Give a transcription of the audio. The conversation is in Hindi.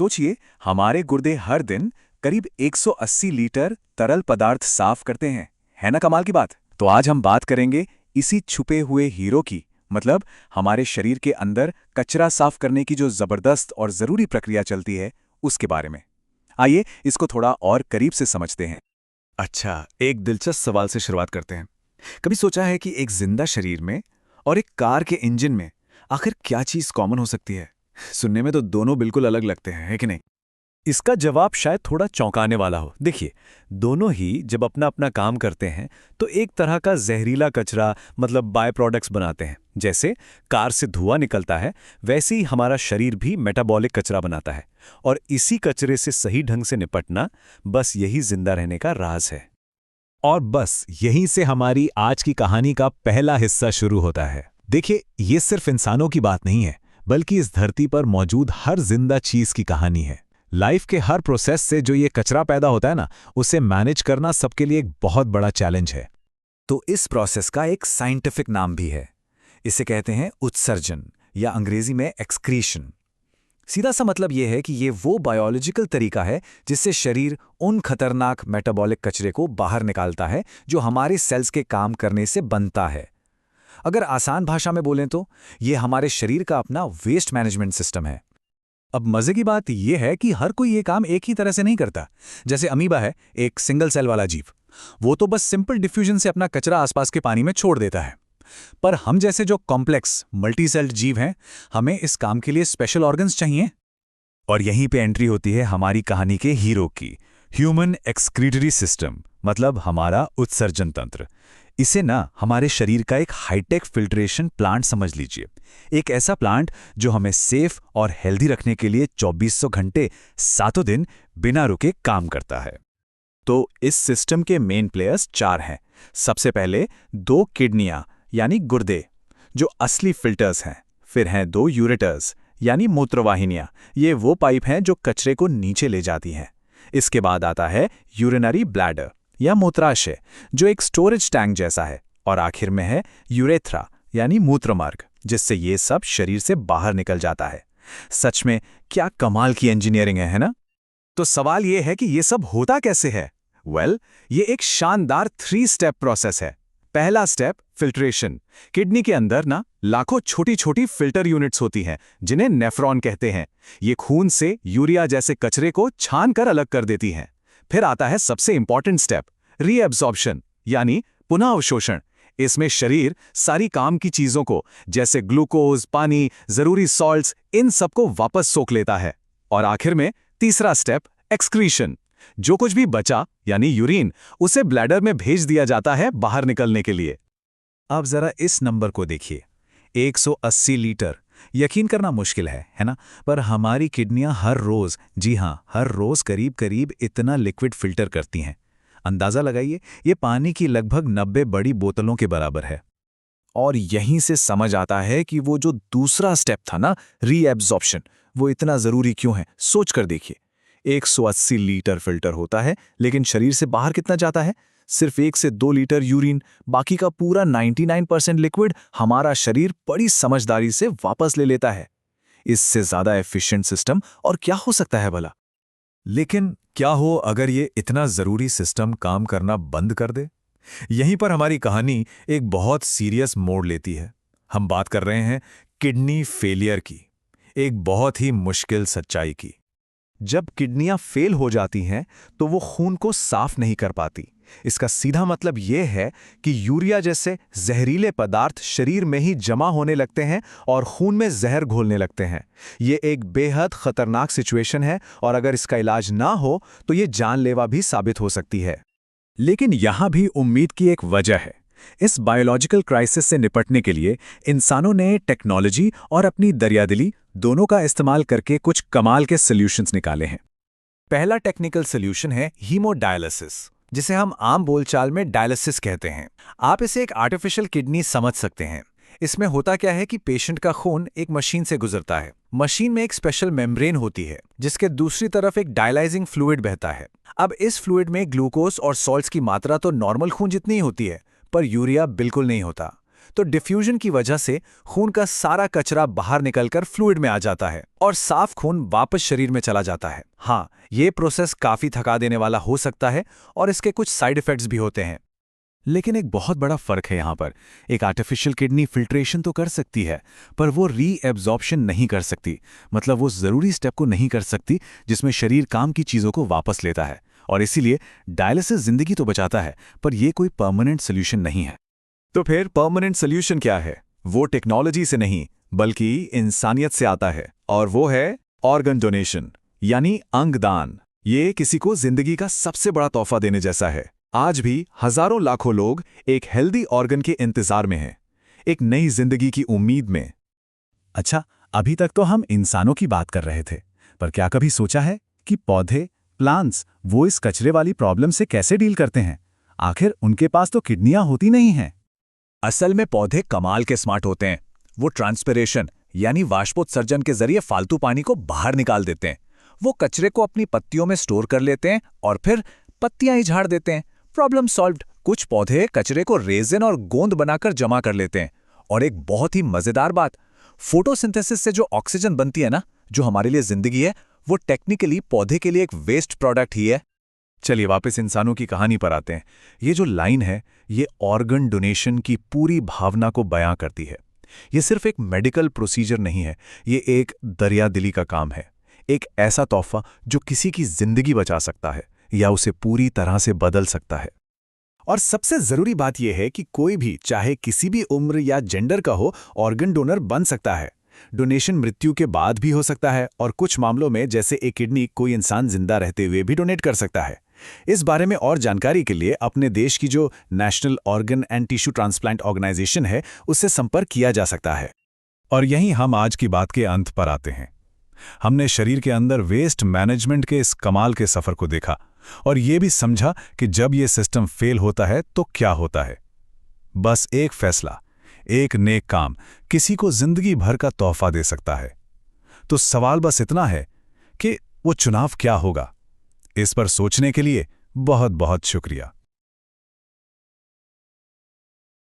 सोचिए, हमारे गुर्दे हर दिन करीब 180 लीटर तरल पदार्थ साफ करते हैं, है ना कमाल की बात। तो आज हम बात करेंगे इसी छुपे हुए हीरो की, मतलब हमारे शरीर के अंदर कचरा साफ करने की जो जबरदस्त और जरूरी प्रक्रिया चलती है उसके बारे में। आइए इसको थोड़ा और करीब से समझते हैं। अच्छा, एक दिलचस्प सवाल से शुरुआत करते हैं। कभी सोचा है कि एक जिंदा शरीर में और एक कार के इंजन में आखिर क्या चीज कॉमन हो सकती है? सुनने में तो दोनों बिल्कुल अलग लगते हैं, है कि नहीं? इसका जवाब शायद थोड़ा चौंकाने वाला हो। देखिए, दोनों ही जब अपना अपना काम करते हैं तो एक तरह का जहरीला कचरा, मतलब बाय प्रोडक्ट्स बनाते हैं। जैसे कार से धुआं निकलता है, वैसे ही हमारा शरीर भी मेटाबॉलिक कचरा बनाता है। और इसी कचरे से सही ढंग से निपटना, बस यही जिंदा रहने का राज है। और बस यहीं से हमारी आज की कहानी का पहला हिस्सा शुरू होता है। देखिए, ये सिर्फ इंसानों की बात नहीं है, बल्कि इस धरती पर मौजूद हर जिंदा चीज की कहानी है। लाइफ के हर प्रोसेस से जो ये कचरा पैदा होता है ना, उसे मैनेज करना सबके लिए एक बहुत बड़ा चैलेंज है। तो इस प्रोसेस का एक साइंटिफिक नाम भी है। इसे कहते हैं उत्सर्जन, या अंग्रेजी में एक्सक्रीशन। सीधा सा मतलब यह है कि ये वो बायोलॉजिकल तरीका है जिससे शरीर उन खतरनाक मेटाबॉलिक कचरे को बाहर निकालता है जो हमारे सेल्स के काम करने से बनता है। अगर आसान भाषा में बोलें तो ये हमारे शरीर का अपना वेस्ट मैनेजमेंट सिस्टम है। अब मजे की बात यह है कि हर कोई ये काम एक ही तरह से नहीं करता। जैसे अमीबा है, एक सिंगल सेल वाला जीव, वो तो बस सिंपल डिफ्यूजन से अपना कचरा आसपास के पानी में छोड़ देता है। पर हम जैसे जो कॉम्प्लेक्स मल्टी सेल्ड जीव हैं, हमें इस काम के लिए स्पेशल ऑर्गन्स चाहिए। और यहीं पे एंट्री होती है हमारी कहानी के हीरो की, ह्यूमन एक्सक्रीटरी सिस्टम, मतलब हमारा उत्सर्जन तंत्र। इसे ना हमारे शरीर का एक हाईटेक फिल्ट्रेशन प्लांट समझ लीजिए। एक ऐसा प्लांट जो हमें सेफ और हेल्दी रखने के लिए 2400 घंटे 7 दिन बिना रुके काम करता है। तो इस सिस्टम के मेन प्लेयर्स 4 हैं। सबसे पहले 2 किडनियां यानी गुर्दे, जो असली फिल्टर्स हैं। फिर हैं 2 यूरेटर्स यानी मूत्रवाहिनियां। ये वो पाइप हैं जो कचरे को नीचे ले जाती हैं। इसके बाद आता है यूरिनरी ब्लैडर या मूत्राशय, जो एक स्टोरेज टैंक जैसा है। और आखिर में है यूरेथ्रा यानी मूत्रमार्ग, जिससे ये सब शरीर से बाहर निकल जाता है। सच में क्या कमाल की इंजीनियरिंग है ना? तो सवाल ये है कि ये सब होता कैसे है? ये एक शानदार 3 स्टेप प्रोसेस है। पहला स्टेप फिल्ट्रेशन। किडनी के अंदर ना लाखों छोटी छोटी फिल्टर यूनिट्स होती हैं, जिन्हें नेफ्रॉन कहते हैं। ये खून से यूरिया जैसे कचरे को छान कर अलग कर देती हैं। फिर आता है सबसे इंपॉर्टेंट स्टेप, रीएब्सॉर्प्शन यानी पुनः अवशोषण। इसमें शरीर सारी काम की चीजों को, जैसे ग्लूकोज, पानी, जरूरी सॉल्ट्स, इन सबको वापस सोख लेता है। और आखिर में तीसरा स्टेप, एक्सक्रीशन। जो कुछ भी बचा यानी यूरिन, उसे ब्लैडर में भेज दिया जाता है बाहर निकलने के लिए। अब जरा इस नंबर को देखिए, 180 लीटर। यकीन करना मुश्किल है ना? पर हमारी किडनियां हर रोज, जी हां, हर रोज करीब करीब इतना लिक्विड फिल्टर करती हैं। अंदाजा लगाइए, ये पानी की लगभग 90 बड़ी बोतलों के बराबर है। और यहीं से समझ आता है कि वो जो दूसरा स्टेप था ना, रीएब्सॉर्प्शन, वो इतना जरूरी क्यों है। सोच कर देखिए, 180 लीटर फिल्टर होता है, लेकिन शरीर से बाहर कितना जाता है? सिर्फ 1 से 2 लीटर यूरिन। बाकी का पूरा 99% लिक्विड हमारा शरीर बड़ी समझदारी से वापस ले लेता है। इससे ज्यादा एफिशिएंट सिस्टम और क्या हो सकता है भला? लेकिन क्या हो अगर ये इतना जरूरी सिस्टम काम करना बंद कर दे? यहीं पर हमारी कहानी एक बहुत सीरियस मोड़ लेती है। हम बात कर रहे हैं किडनी फेलियर की, एक बहुत ही मुश्किल सच्चाई की। जब किडनियां फेल हो जाती हैं तो वो खून को साफ नहीं कर पाती। इसका सीधा मतलब यह है कि यूरिया जैसे जहरीले पदार्थ शरीर में ही जमा होने लगते हैं और खून में जहर घोलने लगते हैं। ये एक बेहद खतरनाक सिचुएशन है और अगर इसका इलाज ना हो तो ये जानलेवा भी साबित हो सकती है। लेकिन यहां भी उम्मीद की एक वजह है। इस बायोलॉजिकल क्राइसिस से निपटने के लिए इंसानों ने टेक्नोलॉजी और अपनी दरियादिली दोनों का इस्तेमाल करके कुछ कमाल के सॉल्यूशंस निकाले हैं। पहला टेक्निकल सॉल्यूशन है हीमोडायलिसिस, जिसे हम आम बोलचाल में डायलिसिस कहते हैं। आप इसे एक आर्टिफिशियल किडनी समझ सकते हैं। इसमें होता क्या है कि पेशेंट का खून एक मशीन से गुजरता है। मशीन में एक स्पेशल मेम्ब्रेन होती है, जिसके दूसरी तरफ एक डायलाइजिंग फ्लूइड बहता है। अब इस फ्लूइड में ग्लूकोज और सॉल्ट्स की मात्रा तो नॉर्मल खून जितनी ही होती है, पर यूरिया बिल्कुल नहीं होता। तो डिफ्यूजन की वजह से खून का सारा कचरा बाहर निकलकर फ्लूइड में आ जाता है और साफ खून वापस शरीर में चला जाता है। हाँ, ये प्रोसेस काफी थका देने वाला हो सकता है और इसके कुछ साइड इफेक्ट्स भी होते हैं। लेकिन एक बहुत बड़ा फर्क है यहाँ पर। एक आर्टिफिशियल किडनी फिल्ट्रेशन तो कर सकती है, पर वो रीएब्जॉर्प्शन नहीं कर सकती। मतलब वो जरूरी स्टेप को नहीं कर सकती जिसमें शरीर काम की चीजों को वापस लेता है। और इसीलिए डायलिसिस जिंदगी तो बचाता है, पर यह कोई परमानेंट सोल्यूशन नहीं है। तो फिर परमानेंट सोल्यूशन क्या है? वो टेक्नोलॉजी से नहीं, बल्कि इंसानियत से आता है, और वो है ऑर्गन डोनेशन, यानी अंगदान। ये किसी को जिंदगी का सबसे बड़ा तोहफा देने जैसा है। आज भी हजारों लाखों लोग एक हेल्दी ऑर्गन के इंतजार में हैं, एक नई जिंदगी की उम्मीद में। अच्छा, अभी तक तो हम इंसानों की बात कर रहे थे, पर क्या कभी सोचा है कि पौधे, प्लांट्स, वो इस कचरे वाली प्रॉब्लम से कैसे डील करते हैं? आखिर उनके पास तो किडनियां होती नहीं हैं। असल में पौधे कमाल के स्मार्ट होते हैं। वो ट्रांसपिरेशन यानी वाष्पोत्सर्जन के जरिए फालतू पानी को बाहर निकाल देते हैं। वो कचरे को अपनी पत्तियों में स्टोर कर लेते हैं और फिर पत्तियां ही झाड़ देते हैं। Problem solved. कुछ पौधे कचरे को रेजिन और गोंद बनाकर जमा कर लेते हैं। और एक बहुत ही मजेदार बात, फोटोसिंथेसिस से जो ऑक्सीजन बनती है ना, जो हमारे लिए जिंदगी है, वो टेक्निकली पौधे के लिए एक वेस्ट प्रोडक्ट ही है। चलिए वापस इंसानों की कहानी पर आते हैं। ये जो लाइन है, ये ऑर्गन डोनेशन की पूरी भावना को बयां करती है। ये सिर्फ एक मेडिकल प्रोसीजर नहीं है, ये एक दरियादिली का काम है। एक ऐसा तोहफा जो किसी की जिंदगी बचा सकता है या उसे पूरी तरह से बदल सकता है। और सबसे जरूरी बात यह है कि कोई भी, चाहे किसी भी उम्र या जेंडर का हो, ऑर्गन डोनर बन सकता है। डोनेशन मृत्यु के बाद भी हो सकता है और कुछ मामलों में, जैसे एक किडनी, कोई इंसान जिंदा रहते हुए भी डोनेट कर सकता है। इस बारे में और जानकारी के लिए अपने देश की जो national organ and tissue transplant organisation है, उससे संपर्क किया जा सकता है। और यहीं हम आज की बात के अंत पर आते हैं। हमने शरीर के अंदर वेस्ट मैनेजमेंट के इस कमाल के सफर को देखा और ये भी समझा कि जब ये सिस्टम फेल होता है तो क्या होता है। बस एक फैसला, एक नेक काम किसी को जिंदगी भर का तोहफा दे सकता है। तो सवाल बस इतना है कि वो चुनाव क्या होगा। इस पर सोचने के लिए बहुत बहुत शुक्रिया।